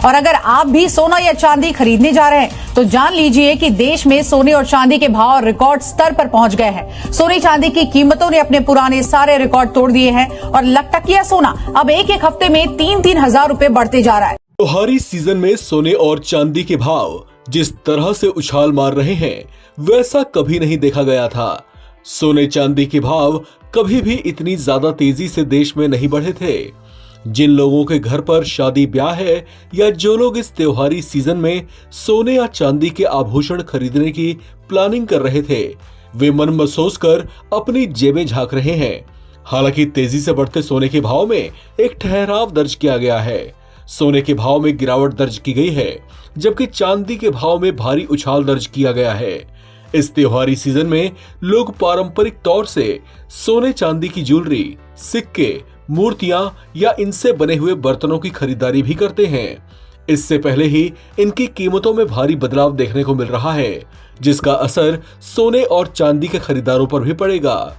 और अगर आप भी सोना या चांदी खरीदने जा रहे हैं तो जान लीजिए कि देश में सोने और चांदी के भाव रिकॉर्ड स्तर पर पहुंच गए हैं। सोने चांदी की कीमतों ने अपने पुराने सारे रिकॉर्ड तोड़ दिए हैं और लखटकिया सोना अब एक एक हफ्ते में 3-3 हजार रुपए बढ़ते जा रहा है। त्योहारी सीजन में सोने और चांदी के भाव जिस तरह से उछाल मार रहे हैं वैसा कभी नहीं देखा गया था। सोने चांदी के भाव कभी भी इतनी ज्यादा तेजी से देश में नहीं बढ़े थे। जिन लोगों के घर पर शादी ब्याह है या जो लोग इस त्योहारी सीजन में सोने या चांदी के आभूषण खरीदने की प्लानिंग कर रहे थे, वे मन महसूस कर अपनी जेबें झांक रहे हैं। हालांकि तेजी से बढ़ते सोने के भाव में एक ठहराव दर्ज किया गया है। सोने के भाव में गिरावट दर्ज की गई है, जबकि चांदी के भाव में भारी उछाल दर्ज किया गया है। इस त्योहारी सीजन में लोग पारंपरिक तौर से सोने चांदी की ज्वेलरी, सिक्के, मूर्तियां या इनसे बने हुए बर्तनों की खरीदारी भी करते हैं। इससे पहले ही इनकी कीमतों में भारी बदलाव देखने को मिल रहा है, जिसका असर सोने और चांदी के खरीदारों पर भी पड़ेगा।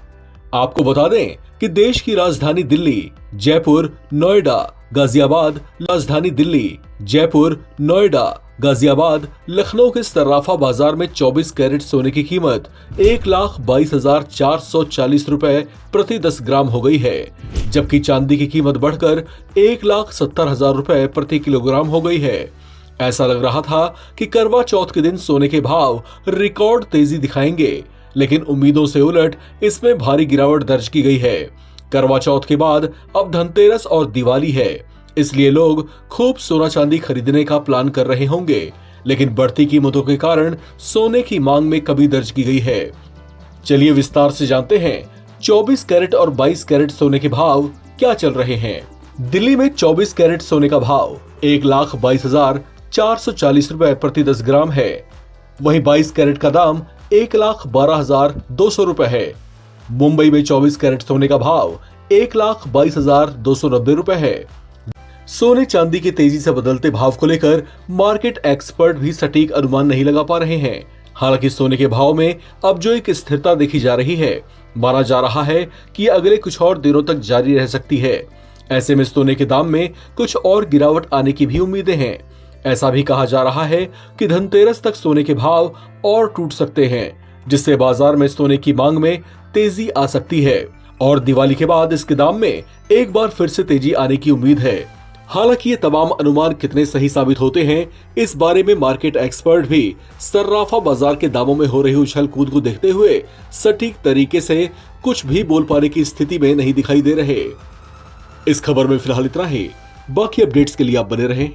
आपको बता दें कि देश की राजधानी दिल्ली, जयपुर, नोएडा, गाजियाबाद, राजधानी दिल्ली, जयपुर, नोएडा, गाजियाबाद, लखनऊ के सर्राफा बाजार में 24 कैरेट सोने की कीमत 1,22,440 रुपए प्रति 10 ग्राम हो गई है, जबकि चांदी की कीमत बढ़कर 1,70,000 रुपए प्रति किलोग्राम हो गई है। ऐसा लग रहा था कि करवा चौथ के दिन सोने के भाव रिकॉर्ड तेजी दिखाएंगे, लेकिन उम्मीदों से उलट इसमें भारी गिरावट दर्ज की गई है। करवा चौथ के बाद अब धनतेरस और दिवाली है, इसलिए लोग खूब सोना चांदी खरीदने का प्लान कर रहे होंगे, लेकिन बढ़ती कीमतों के कारण सोने की मांग में कमी दर्ज की गई है। चलिए विस्तार से जानते हैं 24 कैरेट और 22 कैरेट सोने के भाव क्या चल रहे हैं। दिल्ली में 24 कैरेट सोने का भाव 1,22,440 रुपए प्रति 10 ग्राम है। वहीं 22 कैरेट का दाम 1,12,200 रुपए है। मुंबई में 24 कैरेट सोने का भाव 1,22,290 रुपए है। सोने चांदी के तेजी से बदलते भाव को लेकर मार्केट एक्सपर्ट भी सटीक अनुमान नहीं लगा पा रहे हैं। हालांकि सोने के भाव में अब जो एक स्थिरता देखी जा रही है, माना जा रहा है कि अगले कुछ और दिनों तक जारी रह सकती है। ऐसे में सोने के दाम में कुछ और गिरावट आने की भी उम्मीदें हैं। ऐसा भी कहा जा रहा है कि धनतेरस तक सोने के भाव और टूट सकते हैं, जिससे बाजार में सोने की मांग में तेजी आ सकती है और दिवाली के बाद इसके दाम में एक बार फिर से तेजी आने की उम्मीद है। हालांकि ये तमाम अनुमान कितने सही साबित होते हैं, इस बारे में मार्केट एक्सपर्ट भी सर्राफा बाजार के दामों में हो रही उछल कूद को देखते हुए सटीक तरीके से कुछ भी बोल पाने की स्थिति में नहीं दिखाई दे रहे। इस खबर में फिलहाल इतना ही। बाकी अपडेट्स के लिए आप बने रहें।